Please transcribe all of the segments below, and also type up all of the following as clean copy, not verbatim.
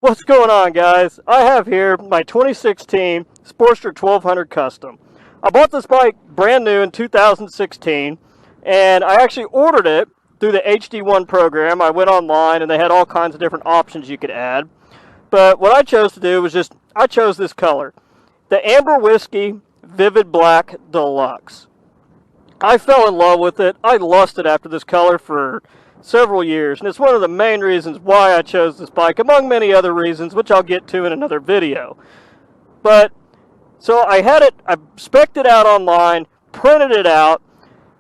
What's going on, guys? I have here my 2016 Sportster 1200 Custom. I bought this bike brand new in 2016, and I actually ordered it through the HD1 program. I went online, and they had all kinds of different options you could add. But what I chose to do was I chose this color, the Amber Whiskey Vivid Black Deluxe. I fell in love with it. I lusted after this color for several years, and it's one of the main reasons why I chose this bike, among many other reasons, which I'll get to in another video. But, so I had it, I spec'd it out online, printed it out,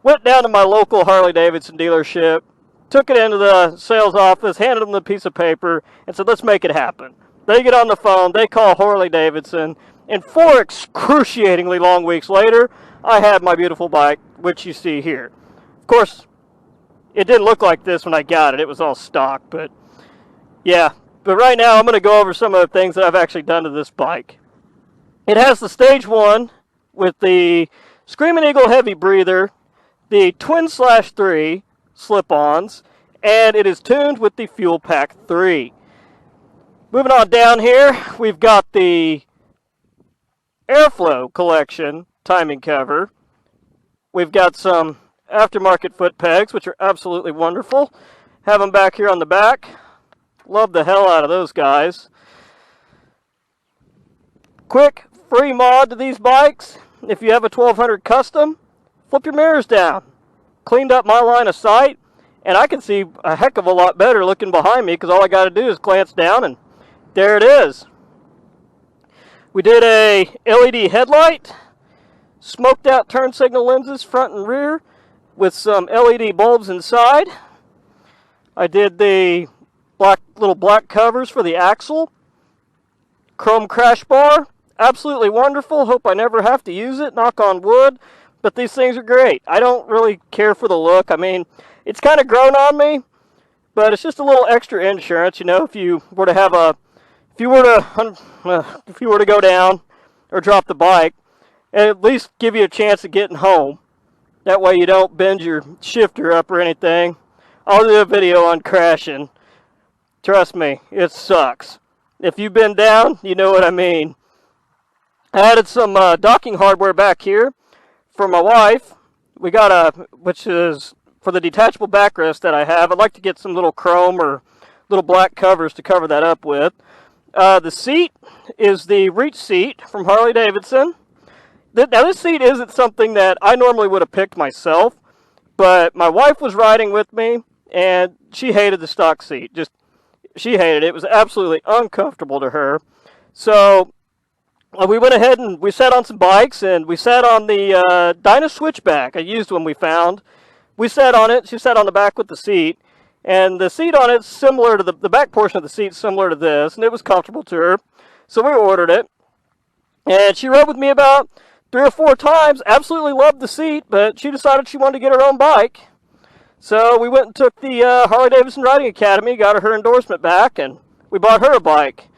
went down to my local Harley-Davidson dealership, took it into the sales office, handed them the piece of paper, and said, let's make it happen. They get on the phone, they call Harley-Davidson, and 4 excruciatingly long weeks later, I had my beautiful bike, which you see here. Of course, it didn't look like this when I got it. It was all stock, but yeah. But right now, I'm going to go over some of the things that I've actually done to this bike. It has the Stage 1 with the Screamin Eagle heavy breather, the Twin/3 slip-ons, and it is tuned with the Fuel Pack 3. Moving on down here, we've got the Air Flow collection timing cover. We've got some Aftermarket foot pegs, which are absolutely wonderful. Have them back here on the back. Love the hell out of those guys. Quick free mod to these bikes. If you have a 1200 Custom, flip your mirrors down. Cleaned up my line of sight, and I can see a heck of a lot better looking behind me because all I got to do is glance down, and there it is. We did a LED headlight, smoked out turn signal lenses front and rear, with some LED bulbs inside. I did the little black covers for the axle. Chrome crash bar, absolutely wonderful. Hope I never have to use it, knock on wood. But these things are great. I don't really care for the look. I mean, it's kind of grown on me, but it's just a little extra insurance. You know, if you were to go down or drop the bike, and at least give you a chance of getting home. That way you don't bend your shifter up or anything. I'll do a video on crashing. Trust me, it sucks. If you've been down, you know what I mean. I added some docking hardware back here for my wife. We got which is for the detachable backrest that I have. I'd like to get some little chrome or little black covers to cover that up with. The seat is the Reach seat from Harley-Davidson. Now, this seat isn't something that I normally would have picked myself, but my wife was riding with me, and she hated the stock seat. She hated it. It was absolutely uncomfortable to her. So we went ahead and we sat on some bikes, and we sat on the Dyna Switchback I used when we found. We sat on it. She sat on the back with the seat, and the seat on it's similar to the back portion of the seat, similar to this, and it was comfortable to her. So we ordered it, and she rode with me about 3 or 4 times, absolutely loved the seat, but she decided she wanted to get her own bike. So we went and took the Harley-Davidson Riding Academy, got her endorsement back, and we bought her a bike.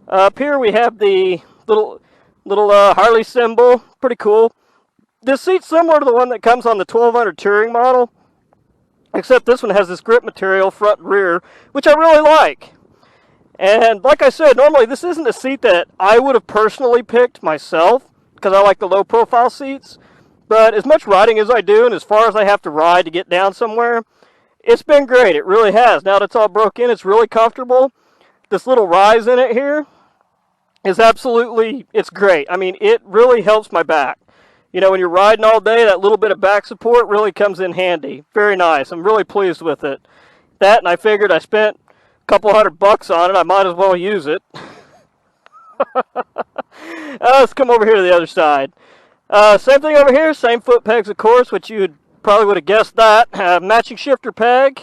Up here we have the little Harley symbol, pretty cool. This seat's similar to the one that comes on the 1200 Touring model, except this one has this grip material front and rear, which I really like. And like I said, normally this isn't a seat that I would have personally picked myself, because I like the low profile seats, but as much riding as I do and as far as I have to ride to get down somewhere, it's been great. It really has. Now that it's all broke in, it's really comfortable. This little rise in it here is it's great. I mean, it really helps my back. You know, when you're riding all day, that little bit of back support really comes in handy. Very nice. I'm really pleased with it. That, and I figured I spent a couple $100 on it, I might as well use it. Let's come over here to the other side. Same thing over here, same foot pegs, of course, which you probably would have guessed that. Matching shifter peg.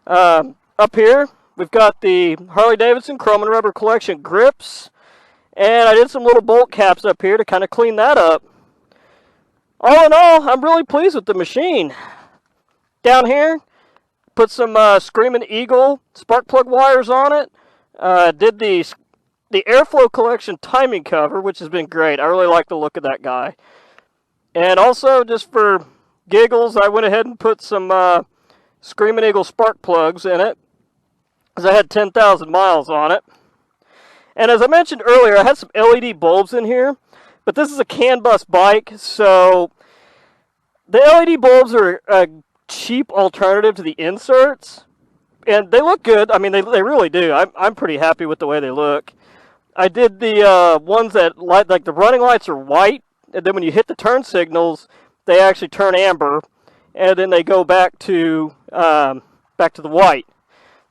Up here, we've got the Harley-Davidson Chrome and Rubber Collection grips. And I did some little bolt caps up here to kind of clean that up. All in all, I'm really pleased with the machine. Down here, put some Screamin Eagle spark plug wires on it. Did the Air Flow collection timing cover, which has been great. I really like the look of that guy. And also, just for giggles, I went ahead and put some Screamin Eagle spark plugs in it, because I had 10,000 miles on it. And as I mentioned earlier, I had some LED bulbs in here, but this is a CAN bus bike, so the LED bulbs are a cheap alternative to the inserts, and they look good. I mean, they really do. I'm pretty happy with the way they look. I did the ones that light, like the running lights are white, and then when you hit the turn signals, they actually turn amber, and then they go back to the white.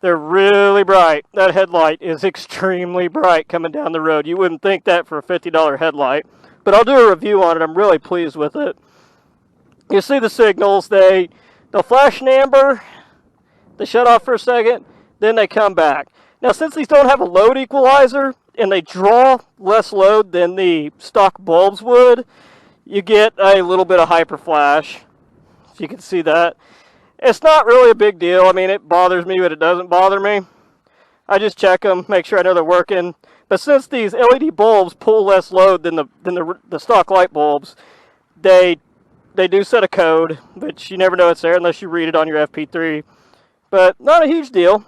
They're really bright. That headlight is extremely bright coming down the road. You wouldn't think that for a $50 headlight, but I'll do a review on it. I'm really pleased with it. You see the signals. They'll flash in amber. They shut off for a second, then they come back. Now, since these don't have a load equalizer and they draw less load than the stock bulbs would, you get a little bit of hyper flash. So you can see that. It's not really a big deal. I mean, it bothers me, but it doesn't bother me. I just check them, make sure I know they're working. But since these LED bulbs pull less load than the stock light bulbs, they do set a code, which you never know it's there unless you read it on your FP3. But not a huge deal.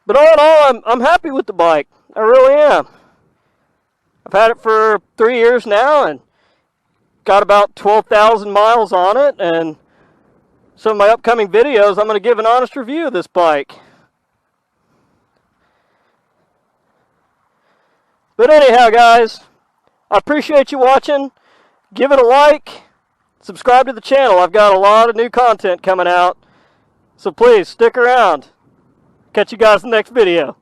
But all in all, I'm happy with the bike. I really am. I've had it for 3 years now and got about 12,000 miles on it. And some of my upcoming videos, I'm going to give an honest review of this bike. But anyhow, guys, I appreciate you watching. Give it a like. Subscribe to the channel. I've got a lot of new content coming out. So please, stick around. Catch you guys in the next video.